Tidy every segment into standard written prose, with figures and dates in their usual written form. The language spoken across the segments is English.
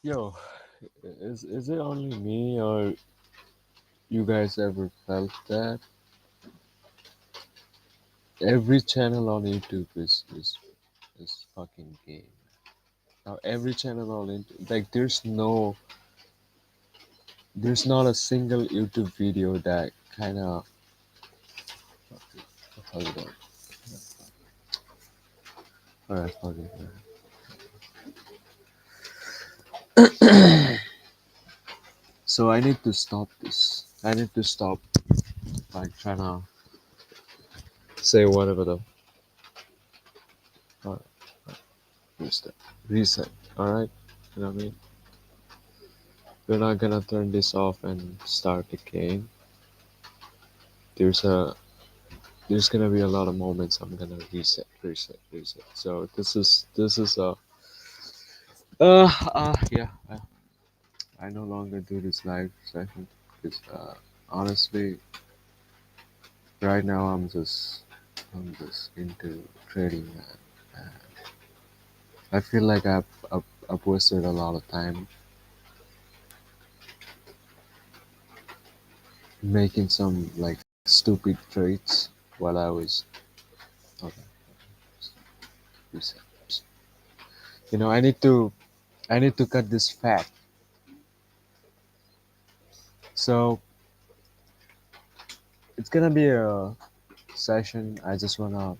Yo, is it only me or you guys ever felt that every channel on YouTube is fucking game? Now every channel on YouTube, like there's not a single YouTube video that kind of hold on. All right, fuck it. So I need to stop this. I need to stop like trying to say whatever the uh, reset. Reset. All right, you know what I mean? We're not gonna turn this off and start again. There's a there's gonna be a lot of moments I'm gonna reset. So this is a yeah. I no longer do this live session because honestly, right now I'm just into trading. I feel like I've wasted a lot of time making some like stupid trades while I was okay. Reset. You know, I need to cut this fat. So it's gonna be a session. I just wanna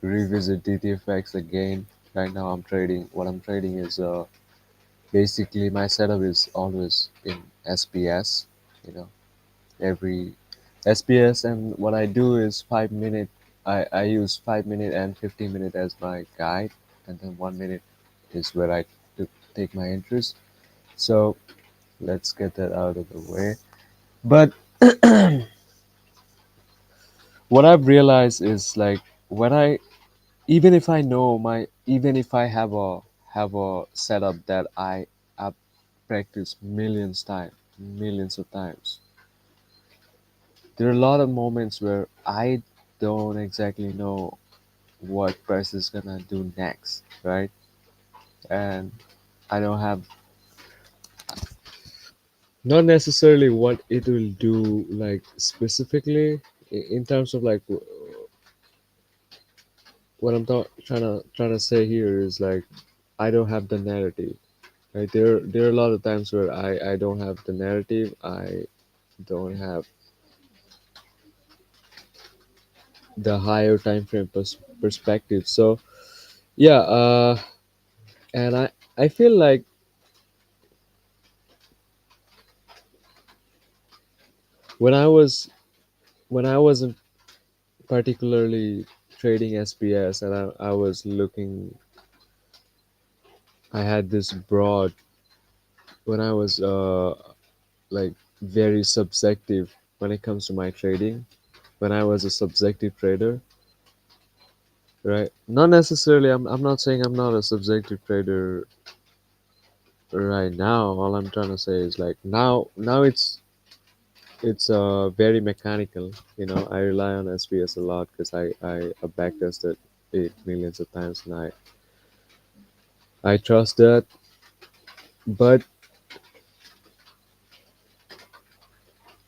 revisit DTFX again. Right now, I'm trading. What I'm trading is basically my setup is always in SPS. You know, every SPS, and what I do is 5 minute. I use 5 minute and 15 minute as my guide, and then 1 minute is where I take my interest. So let's get that out of the way. But what I've realized is like when I even if I know my even if I have a setup that I practice millions of times, there are a lot of moments where I don't exactly know what price is gonna do next, right? And I don't have not necessarily what it will do like specifically in terms of like what I'm trying to say here is like I don't have the narrative. Right, there are a lot of times where I don't have the narrative. I don't have the higher time frame perspective. So yeah, and I feel like when I was when I wasn't particularly trading SPS and I was looking, I had this broad when I was like very subjective when it comes to my trading. When I was a subjective trader, right? Not necessarily. I'm not saying I'm not a subjective trader right now. All I'm trying to say is like now it's very mechanical. You know, I rely on SPS a lot because I back tested it millions of times and I trust that. But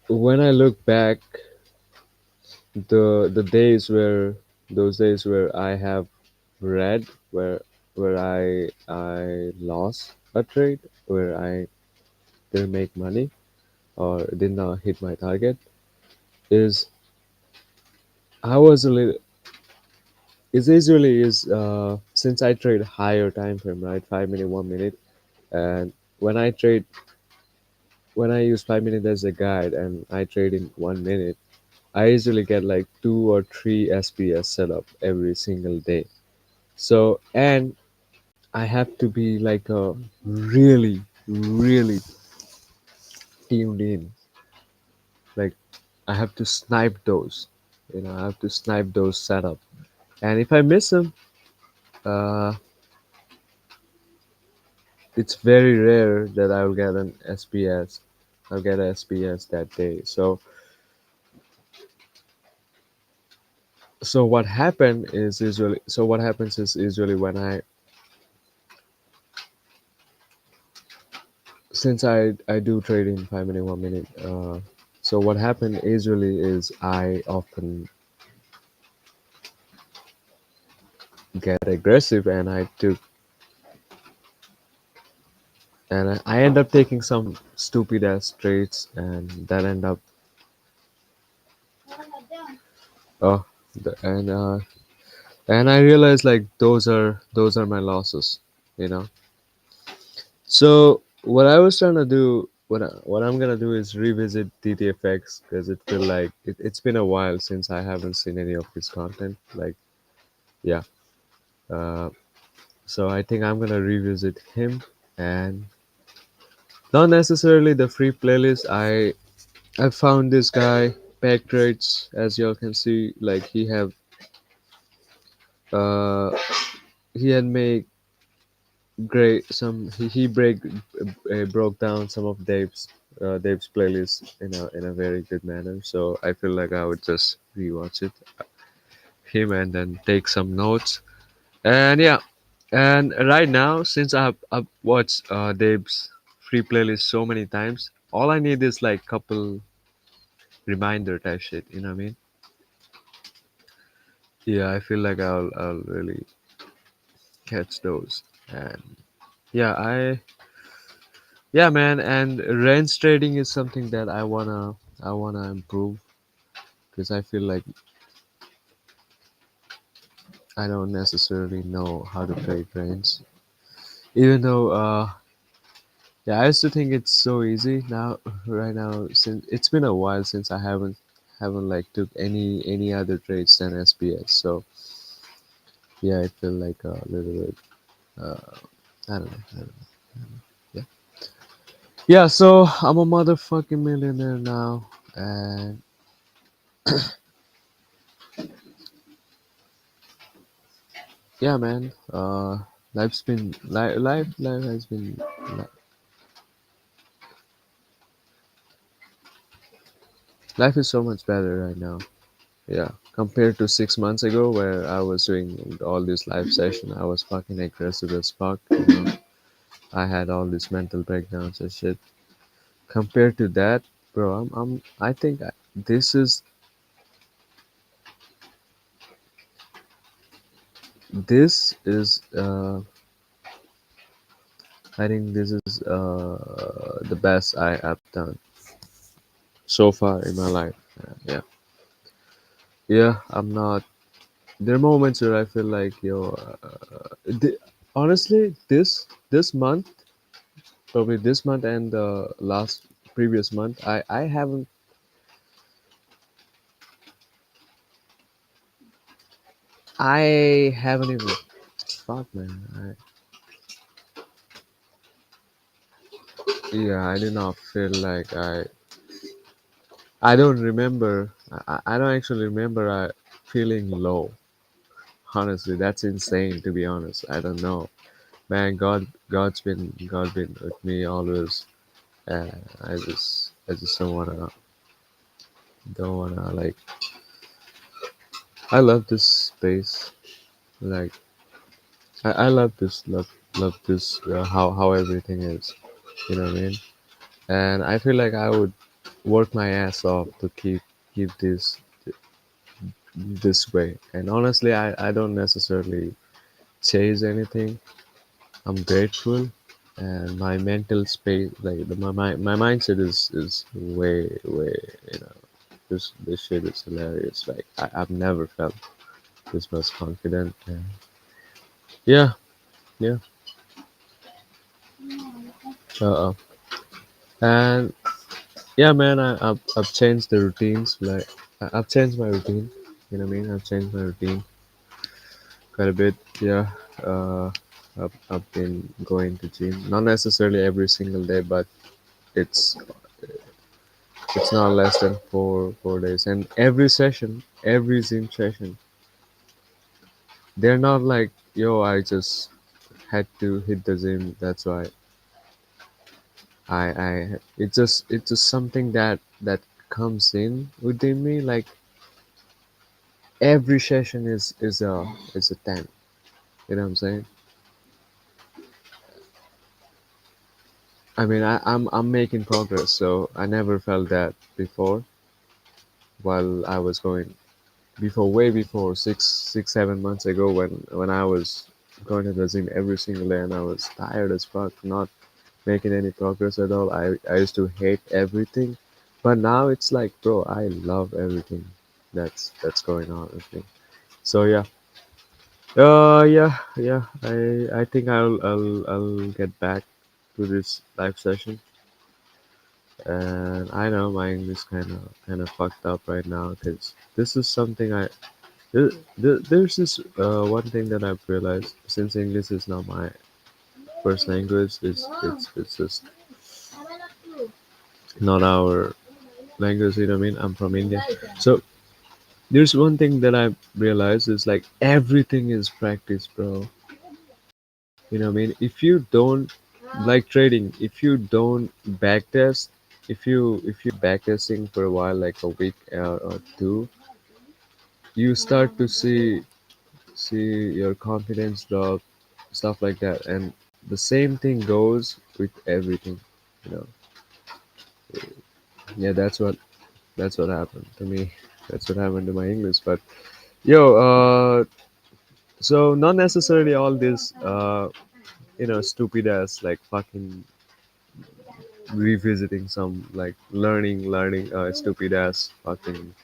when I look back, the days where those days where I have read where I lost a trade, where I didn't make money or did not hit my target, is I was a little. It's usually is since I trade higher time frame, right? 5 minute, 1 minute, and when I trade when I use 5 minute as a guide and I trade in 1 minute, I usually get like 2 or 3 SPS setup every single day. So and I have to be like a really tuned in. Like I have to snipe those. You know, I have to snipe those setup. And if I miss them, uh, it's very rare that I'll get an SPS. I'll get a SPS that day. So what happens is usually when since I do trade in 5 minute, 1 minute. So what happened usually is I often get aggressive, and I end up taking some stupid ass trades, and that end up oh the, and I realize like those are my losses, you know. So what I was trying to do, what I'm gonna do is revisit DTFX because it feel like it's been a while since I haven't seen any of his content. Like yeah, uh, so I think I'm gonna revisit him, and not necessarily the free playlist. I found this guy pack rates, as y'all can see. Like uh he had made great some he broke down some of Dave's playlist in a very good manner. So I feel like I would just rewatch it him and then take some notes. And yeah, and right now since I've watched Dave's free playlist so many times, all I need is like couple reminder type shit. You know what I mean? Yeah, I feel like I'll really catch those. And yeah, yeah, man, and range trading is something that I wanna improve because I feel like I don't necessarily know how to trade range. Even though yeah, I used to think it's so easy now right now since it's been a while since I haven't like took any other trades than SPS. So yeah, I feel like a little bit uh I don't know. Yeah. Yeah, so I'm a motherfucking millionaire now, and yeah, man. Life's been life has been li- life is so much better right now. Yeah, compared to 6 months ago, where I was doing all this live session, I was fucking aggressive as fuck. I had all these mental breakdowns and shit. Compared to that, bro, I think this is I think this is the best I have done so far in my life. Yeah, yeah. I'm not. There are moments where I feel like yo. Honestly, this month, probably this month and the last previous month, I haven't even fuck man. Yeah, I do not feel like I don't remember. I don't actually remember feeling low. Honestly, that's insane. To be honest, I don't know. Man, God been with me always. I just don't wanna like. I love this space. Like I love this how everything is. You know what I mean? And I feel like I would work my ass off to keep this way. And honestly, I don't necessarily chase anything. I'm grateful, and my mental space, like my mindset is way. You know, this shit is hilarious. Like I've never felt this much confident. And yeah, yeah. Uh, and yeah, man, I've changed the routines. Like I've changed my routine. You know what I mean? I've changed my routine quite a bit. Yeah. Uh, I've been going to gym, not necessarily every single day, but it's it's not less than four days. And every session, every gym session, they're not like yo. I just had to hit the gym. That's why it's just something that comes in within me. Like every session is a 10. You know what I'm saying? I'm making progress, so I never felt that before while I was going before way before 7 months ago when I was going to the gym every single day and I was tired as fuck, not making any progress at all. I used to hate everything, but now it's like, bro, I love everything that's going on with me. So yeah, yeah. I think I'll get back to this live session, and I know my English kind of fucked up right now because this is something there's this one thing that I've realized since English is not my first language, it's just not our language. You know what I mean? I'm from India, so there's one thing that I've realized is like everything is practice, bro. You know what I mean? If you don't like trading, if you don't backtest, if you backtesting for a while, like a week or two, you start to see your confidence drop, stuff like that. And the same thing goes with everything, you know. Yeah, that's what happened to me. That's what happened to my English. But yo, so not necessarily all this, stupid ass like fucking revisiting some like learning stupid ass fucking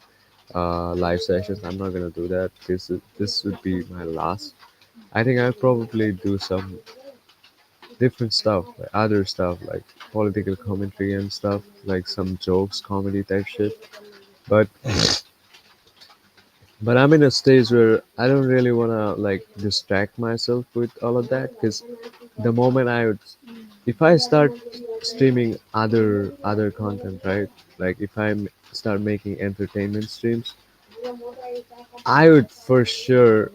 live sessions. I'm not gonna do that. This would be my last. I think I'll probably do some different stuff, like other stuff like political commentary and stuff, like some jokes, comedy type shit. But I'm in a stage where I don't really wanna like distract myself with all of that because the moment if I start streaming other content, right? Like if start making entertainment streams, I would for sure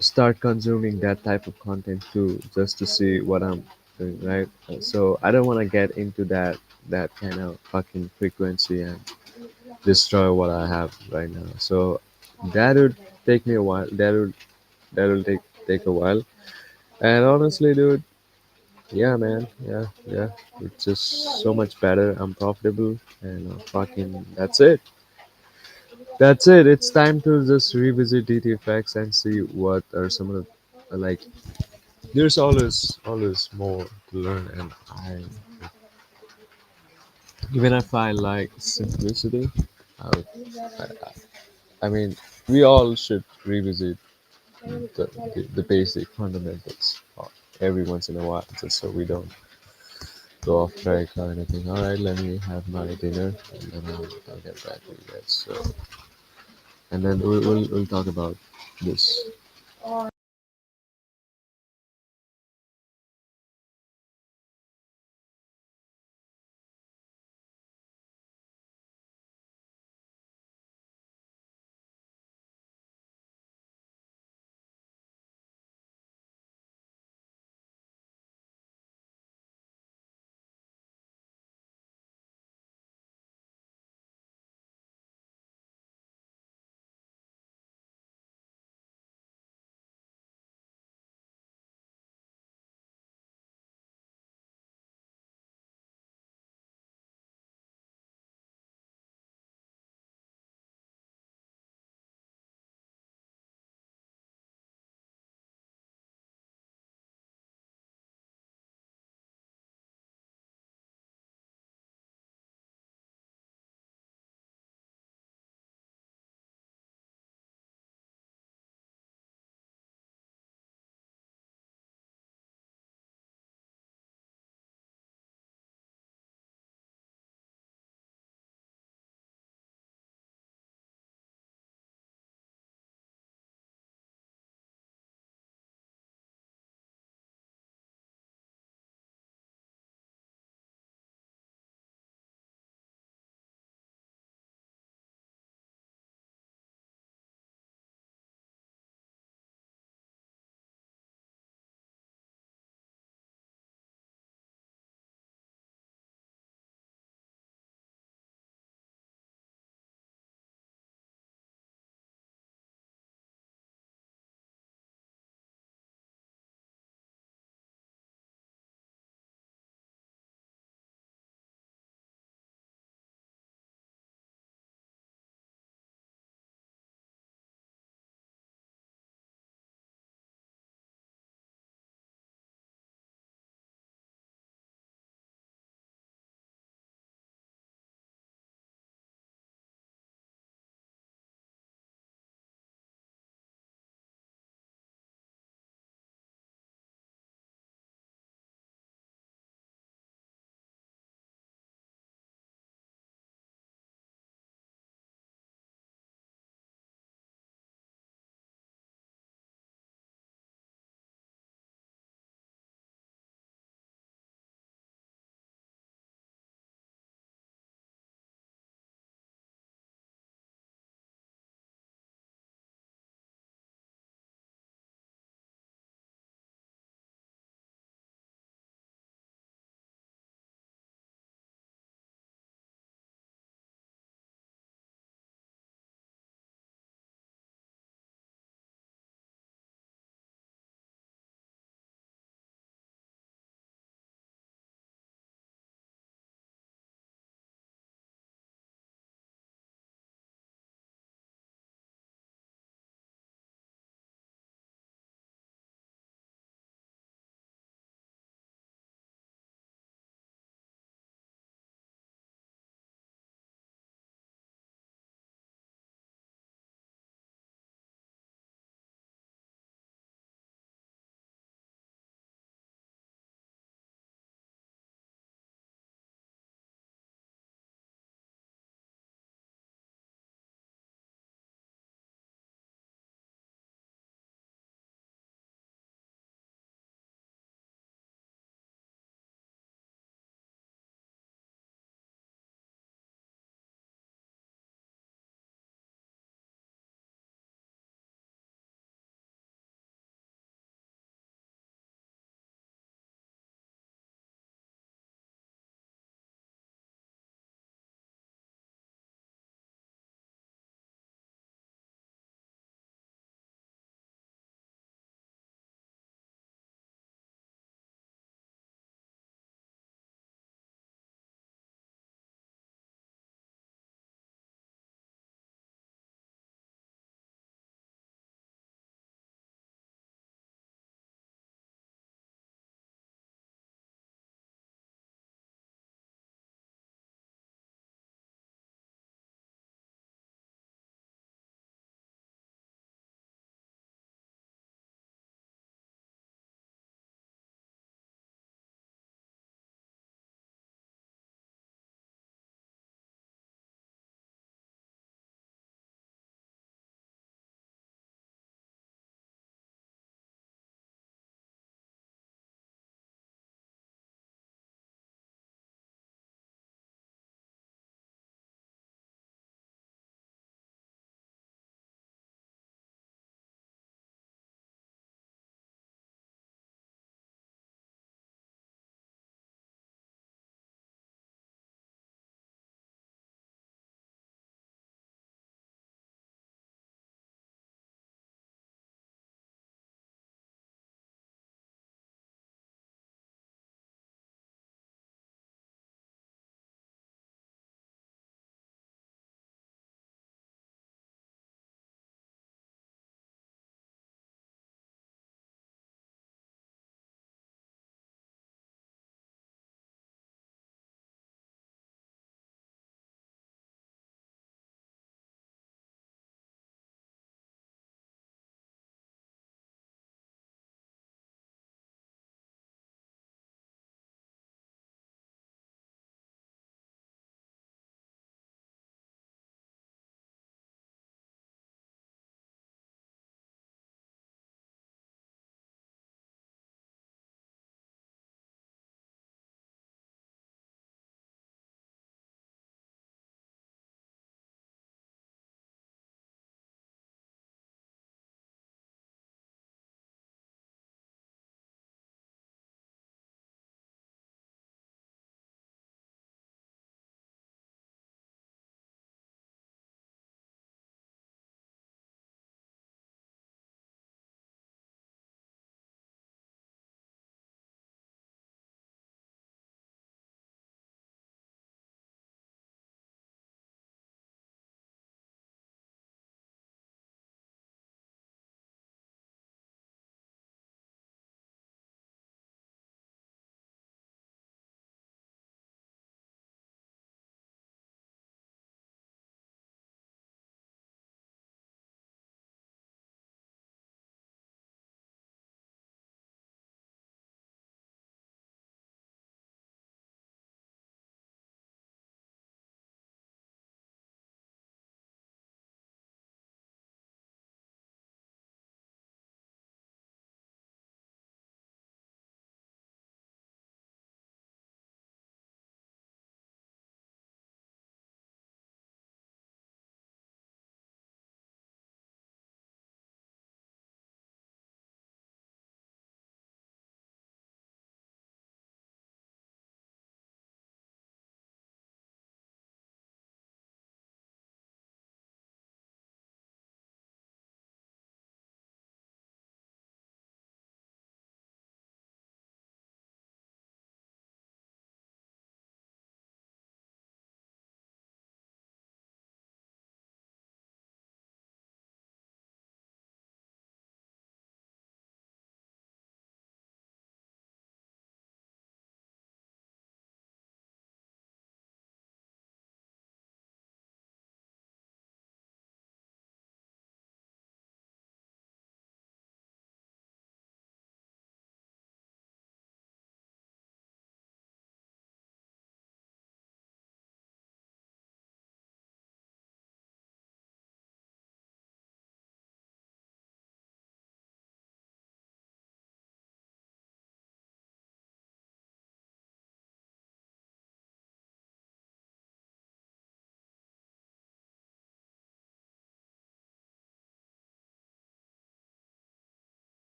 start consuming that type of content too, just to see what I'm doing, right? So I don't want to get into that kind of fucking frequency and destroy what I have right now. So that would take me a while. That will take a while. And honestly, dude, yeah, man, yeah, it's just so much better. I'm profitable, and fucking that's it. That's it. It's time to just revisit DTFX and see what are some of the like. There's always more to learn, and even if I like simplicity, I, would, I mean, we all should revisit the basic fundamentals every once in a while, just so we don't go off track or anything. All right, let me have my dinner, and then I'll get back to you guys. So, and then we'll talk about this.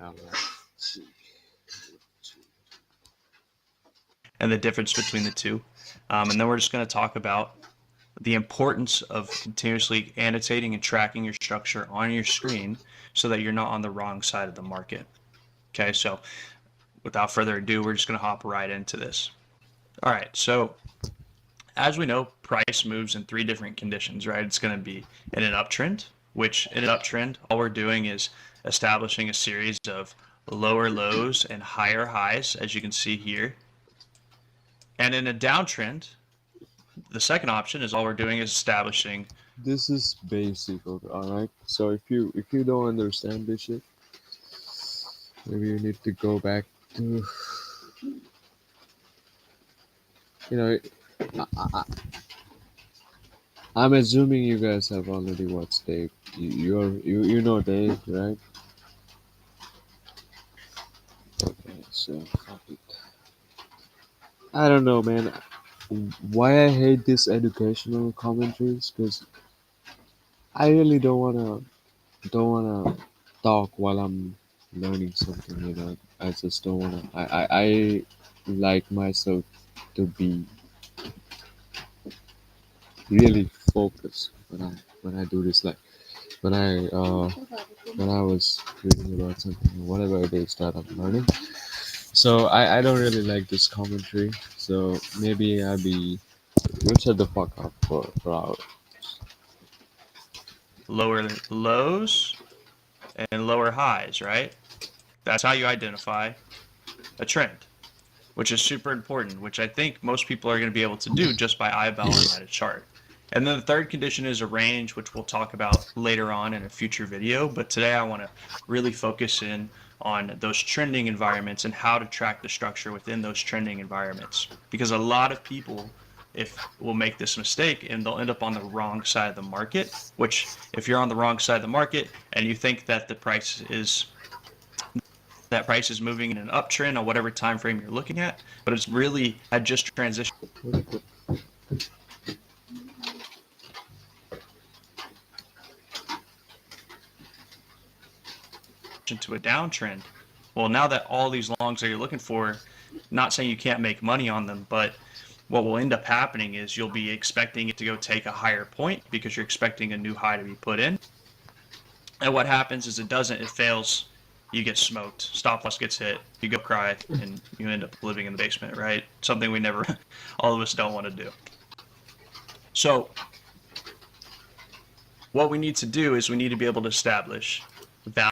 All right. and the difference between the two. And then we're just going to talk about the importance of continuously annotating and tracking your structure on your screen so that you're not on the wrong side of the market. Okay, so without further ado, we're just going to hop right into this. All right, so as we know, price moves in three different conditions, right? It's going to be in an uptrend, which in an uptrend, all we're doing is establishing a series of lower lows and higher highs, as you can see here. And in a downtrend, the second option is all we're doing is establishing This is basic, okay, all right. So if you don't understand this shit, maybe you need to go back to, you know, I'm assuming you guys have already watched Dave. You know Dave, right? Okay, so fuck it. I don't know, man. Why I hate these educational commentaries? Because I really don't wanna talk while I'm learning something. I just don't wanna. I like myself to be really focused when I do this. Like when I was reading about something, whatever it is that I'm learning. So I don't really like this commentary. So maybe I'll be. We'll shut the fuck up for our. lower lows and lower highs, right? That's how you identify a trend, which is super important, which I think most people are going to be able to do just by eyeballing at a chart. And then the third condition is a range, which we'll talk about later on in a future video. But today I want to really focus in on those trending environments and how to track the structure within those trending environments. Because a lot of people, if will make this mistake and they'll end up on the wrong side of the market, which if you're on the wrong side of the market and you think that price is moving in an uptrend on whatever time frame you're looking at, but it's really had just transitioned to a downtrend. Well, now that all these longs that you're looking for, not saying you can't make money on them, but what will end up happening is you'll be expecting it to go take a higher point because you're expecting a new high to be put in. And what happens is it doesn't, it fails, you get smoked, stop loss gets hit, you go cry, and you end up living in the basement, right? Something we never, all of us don't want to do. So what we need to do is we need to be able to establish value.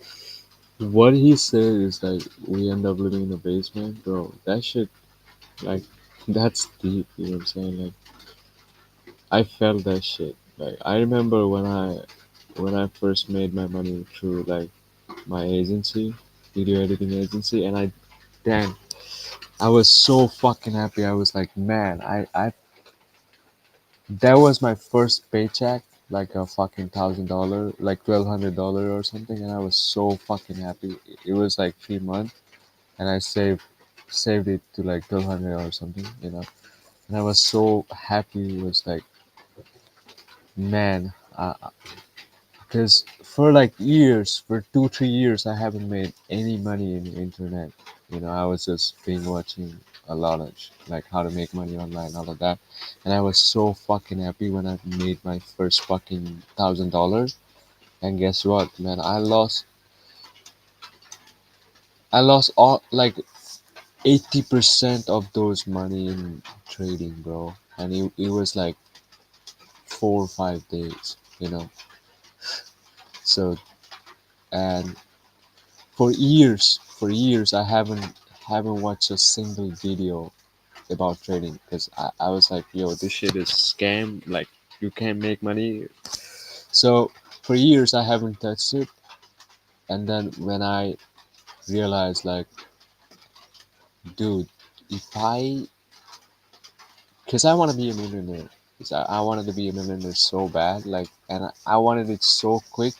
What he said is like we end up living in a basement, bro. That shit, like, that's deep. You know what I'm saying? Like, I felt that shit. Like, I remember when I first made my money through like my agency, video editing agency, and damn, I was so fucking happy. I was like, man, that was my first paycheck, like a fucking $1,000, like $1,200 or something, and I was so fucking happy. It was like 3 months, and I saved it to like 1,200 or something, and I was so happy. It was like, man, because for like years, for 2 3 years, I haven't made any money in the internet. I was just being watching a lot of like how to make money online, all of that, and I was so fucking happy when I made my first fucking $1,000. And guess what, man? I lost all like 80% of those money in trading, bro. And it was like 4 or 5 days, So, and for years, I haven't watched a single video about trading because I was like, yo, this shit is scam. Like, you can't make money. So for years, I haven't touched it. And then when I realized, like, dude, if I, because I want to be a millionaire. 'Cause I wanted to be a millionaire so bad, like, and I wanted it so quick,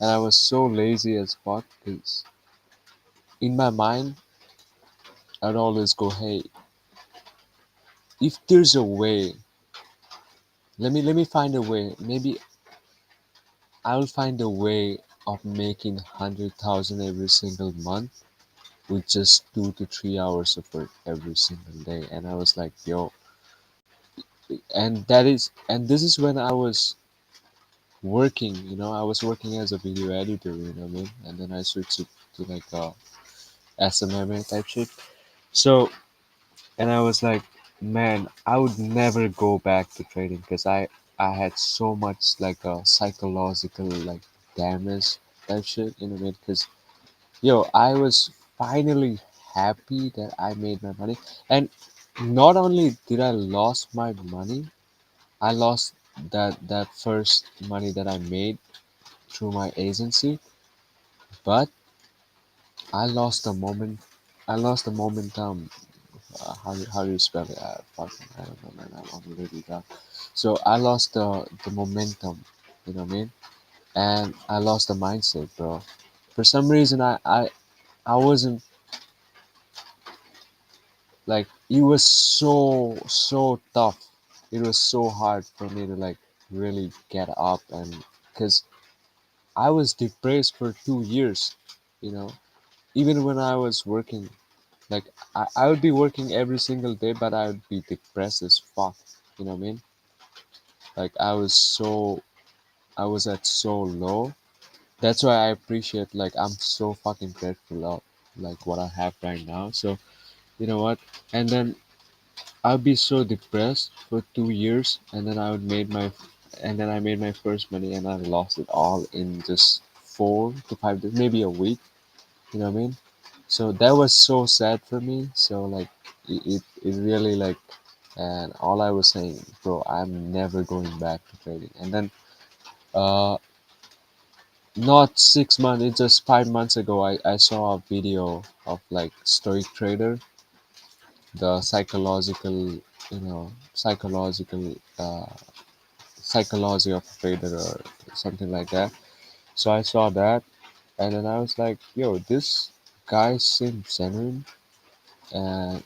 and I was so lazy as fuck. Because in my mind, I'd always go, hey, if there's a way, let me find a way. Maybe I'll find a way of making 100,000 every single month with just 2 to 3 hours of work every single day. And I was like, yo, and this is when I was working, I was working as a video editor, what I mean? And then I switched to like SMMA type shit. So, and I was like, man, I would never go back to trading because I had so much like a psychological like damage type shit, what I mean? Because yo, I was finally happy that I made my money, and not only did I lost my money, I lost that first money that I made through my agency, but I lost the moment. I lost the momentum. How do you spell it? I don't know, man. I'm really bad. So I lost the momentum. You know what I mean? And I lost the mindset, bro. For some reason, I wasn't like it was so tough. It was so hard for me to like really get up, and because I was depressed for 2 years, you know. Even when I was working, like I would be working every single day, but I would be depressed as fuck. You know what I mean? Like I was at so low. That's why I appreciate like I'm so fucking grateful of like what I have right now. So you know what? And then I'd be so depressed for 2 years, and then I made my first money, and I lost it all in just 4 to 5 days, maybe a week. You know what I mean? So that was so sad for me. So like it really like, and all I was saying, bro, I'm never going back to trading. And then uh, not 6 months, it's just 5 months ago, I saw a video of like stoic trader, the psychology of a trader or something like that. So I saw that, and then I was like, yo, this guy seems genuine, and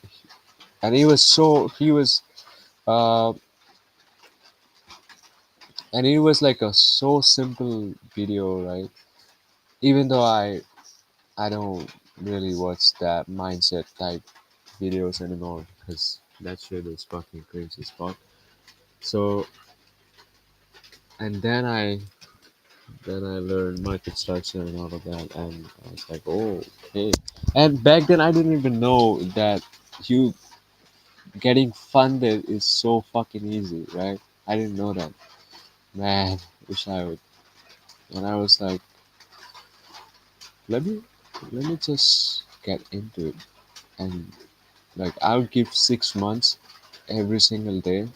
he was uh and it was like a so simple video, right? Even though I don't really watch that mindset type videos anymore because that shit is fucking cringe as fuck. So and then I learned market structure and all of that, and I was like, oh, okay. And back then, I didn't even know that you getting funded is so fucking easy, right? I didn't know that. Man, wish I would. And I was like, let me let me just get into it, and like I would give 6 months every single day,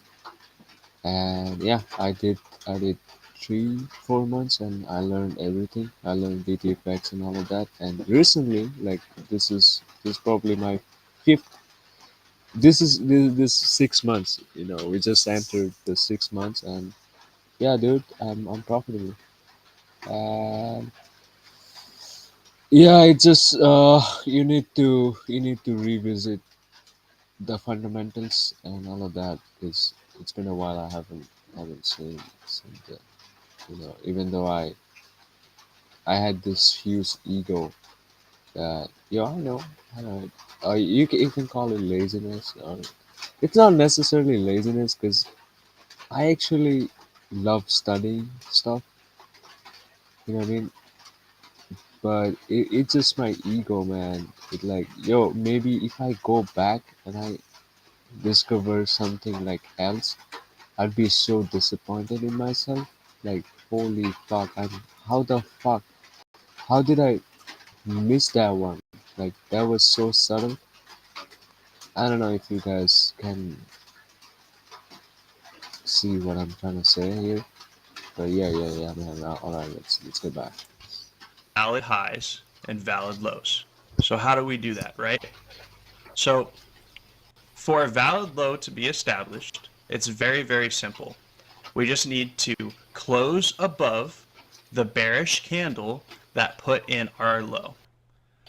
and yeah, I did 3 4 months, and I learned everything. I learned DTFX and all of that. And recently, like this is probably my fifth. This 6 months. We just entered the 6 months, and yeah, dude, I'm profitable. And yeah, it just you need to revisit the fundamentals and all of that because it's been a while I haven't seen that. Even though I had this huge ego that I know you can call it laziness, or it's not necessarily laziness because I actually love studying stuff. You know what I mean? But it's just my ego, man. It like, yo, maybe if I go back and I discover something like else, I'd be so disappointed in myself. Like, holy fuck! How the fuck? How did I miss that one? Like, that was so subtle. I don't know if you guys can see what I'm trying to say here, but yeah, man. All right, let's get back. Valid highs and valid lows. So how do we do that, right? So for a valid low to be established, it's very, very simple. We just need to close above the bearish candle that put in our low.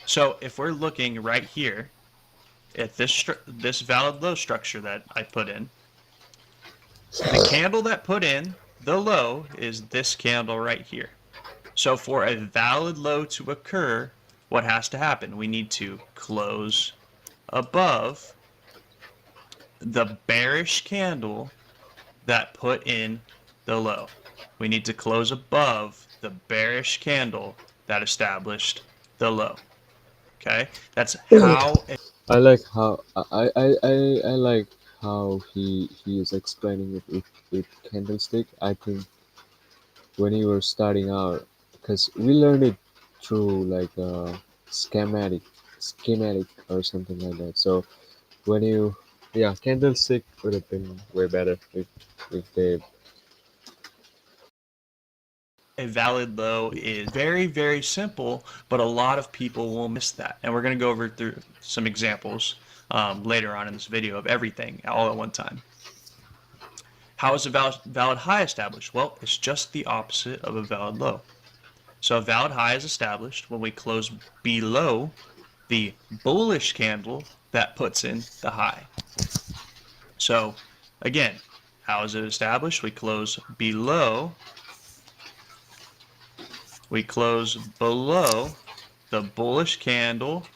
So if we're looking right here at this valid low structure that I put in, the candle that put in the low is this candle right here. So for a valid low to occur, what has to happen? We need to close above the bearish candle that put in the low. We need to close above the bearish candle that established the low. Okay, that's how. I like how I like how he is explaining it with candlestick. I think when you were starting out, because we learned it through like schematic or something like that. So when you, yeah, candlestick would have been way better if they. A valid low is very, very simple, but a lot of people will miss that. And we're going to go over through some examples later on in this video of everything all at one time. How is a valid high established? Well, it's just the opposite of a valid low. So a valid high is established when we close below the bullish candle that puts in the high. So again, how is it established? We close below the bullish candle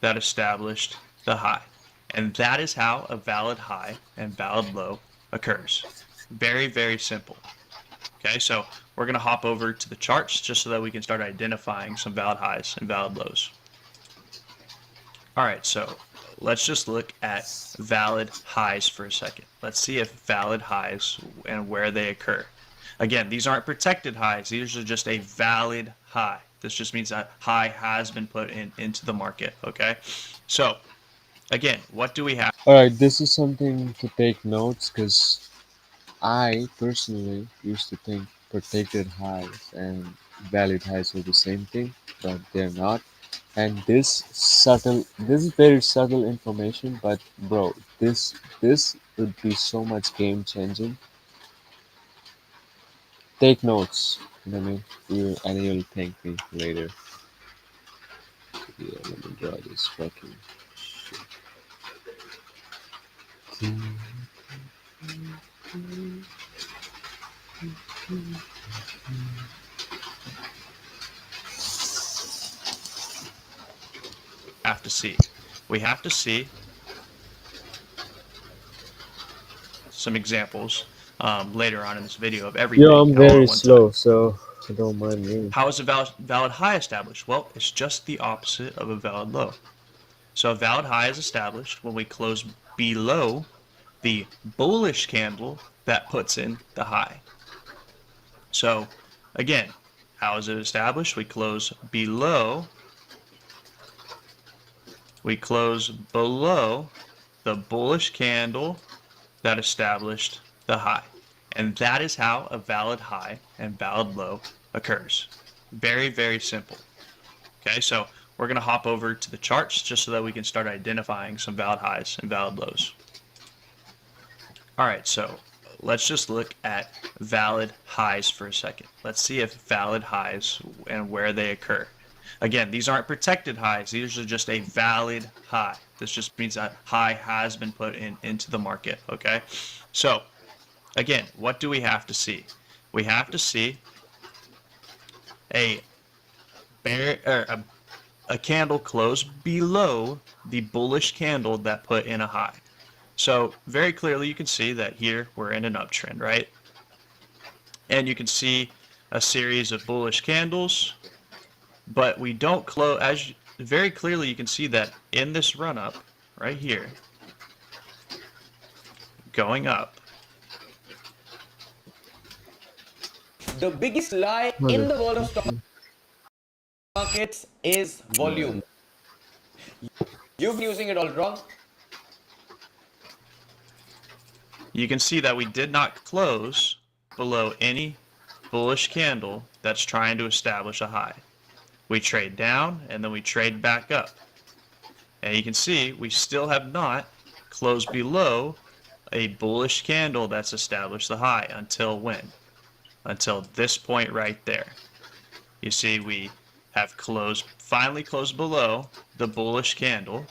that established the high. And that is how a valid high and valid low occurs. Very, very simple. Okay, so we're going to hop over to the charts just so that we can start identifying some valid highs and valid lows. All right, so let's just look at valid highs for a second. Let's see if valid highs and where they occur. Again, these aren't protected highs. These are just a valid high. This just means that high has been put into the market, okay? So, again, what do we have? All right, this is something to take notes because I personally used to think protected highs and valid highs were the same thing, but they're not. And this is very subtle information, but bro, this would be so much game changing. Take notes. You know what I mean? And you'll thank me later. Yeah, let me draw this fucking shit. To see. We have to see some examples later on in this video of Yo, everything I'm all at very one time. slow, so don't mind me. How is a valid high established? Well, it's just the opposite of a valid low. So a valid high is established when we close below the bullish candle that puts in the high. So again, how is it established? We close below the bullish candle that established the high. And that is how a valid high and valid low occurs. Very, very simple. Okay, so we're going to hop over to the charts just so that we can start identifying some valid highs and valid lows. All right, so let's just look at valid highs for a second. Let's see if valid highs and where they occur. Again, these aren't protected highs. These are just a valid high. This just means that high has been put into the market, okay? So, again, what do we have to see? We have to see a candle close below the bullish candle that put in a high. So very clearly you can see that here we're in an uptrend, right? And you can see a series of bullish candles, but we don't close, as very clearly you can see that in this run up right here, going up. The biggest lie in the world of stock markets is volume. You've been using it all wrong. You can see that we did not close below any bullish candle that's trying to establish a high. We trade down and then we trade back up. And you can see we still have not closed below a bullish candle that's established the high until when? Until this point right there. You see we have finally closed below the bullish candle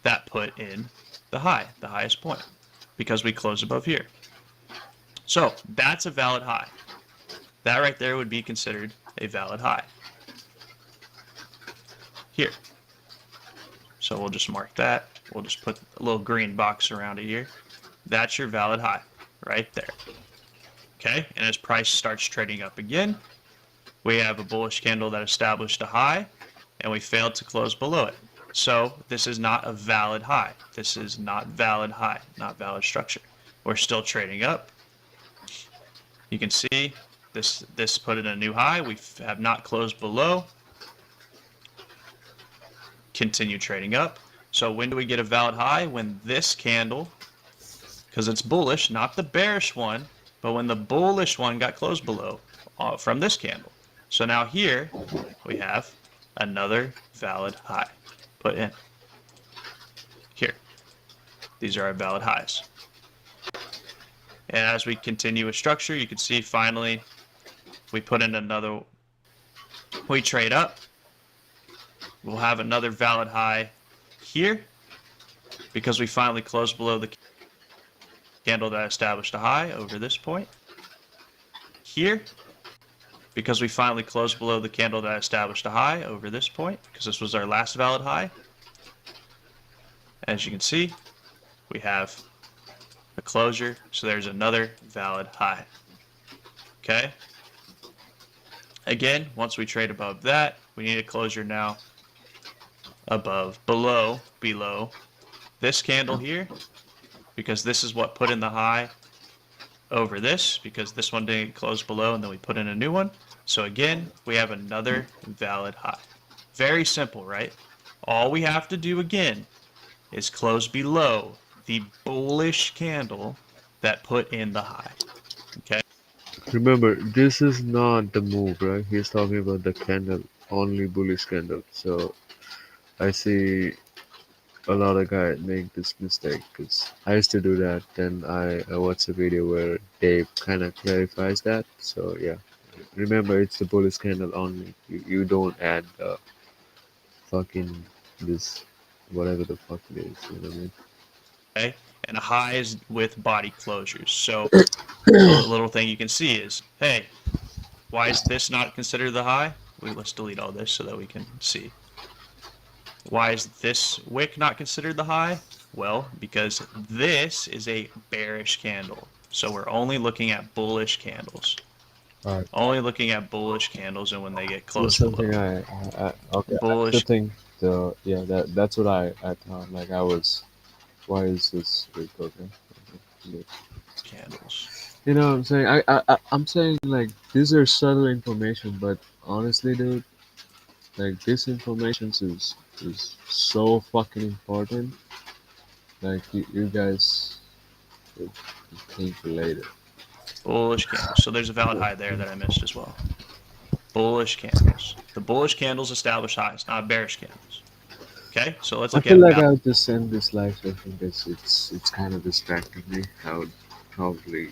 that put in the high, the highest point, because we closed above here. So that's a valid high. that right there would be considered a valid high. Here. So we'll just mark that. We'll just put a little green box around it here. That's your valid high right there. Okay, and as price starts trading up again, we have a bullish candle that established a high, and we failed to close below it. So this is not a valid high. This is not valid high, not valid structure. We're still trading up. You can see this put in a new high. We have not closed below. Continue trading up. So when do we get a valid high? When this candle, because it's bullish, not the bearish one, but when the bullish one got closed below from this candle. So now here we have another valid high put in. Here. These are our valid highs. And as we continue with structure, you can see finally we put in another, we trade up. We'll have another valid high here because we finally closed below the candle that established a high over this point. Here, because we finally closed below the candle that established a high over this point, because this was our last valid high. As you can see, we have a closure, so there's another valid high. Okay? Again, once we trade above that, we need a closure now below this candle here, because this is what put in the high over this, because this one didn't close below and then we put in a new one. So again, we have another valid high. Very simple, right? All we have to do again is close below the bullish candle that put in the high. Okay? Remember, this is not the move, right? He's talking about the candle, only bullish candle. So I see a lot of guys make this mistake because I used to do that. Then I watched a video where Dave kind of clarifies that. So yeah, remember it's the bullish candle only. You don't add the fucking this whatever the fuck it is. You know what I mean? Okay? And a high is with body closures. So a little thing you can see is, hey, why is this not considered the high? Let's delete all this so that we can see. Why is this wick not considered the high? Well, because this is a bearish candle. So we're only looking at bullish candles. Alright. Only looking at bullish candles and when they get That's close something below. okay. I Bullish still think that's what I thought. Like I was, why is this wick okay? Okay. candles. You know what I'm saying? I'm saying like these are subtle information, but honestly, dude, like this information is so fucking important. Like you guys would think later. Bullish candles. So there's a valid high there that I missed as well. Bullish candles. The bullish candles establish highs, not bearish candles. Okay, so let's I look feel at like I would just end this live session because it's kind of distracting me. I would probably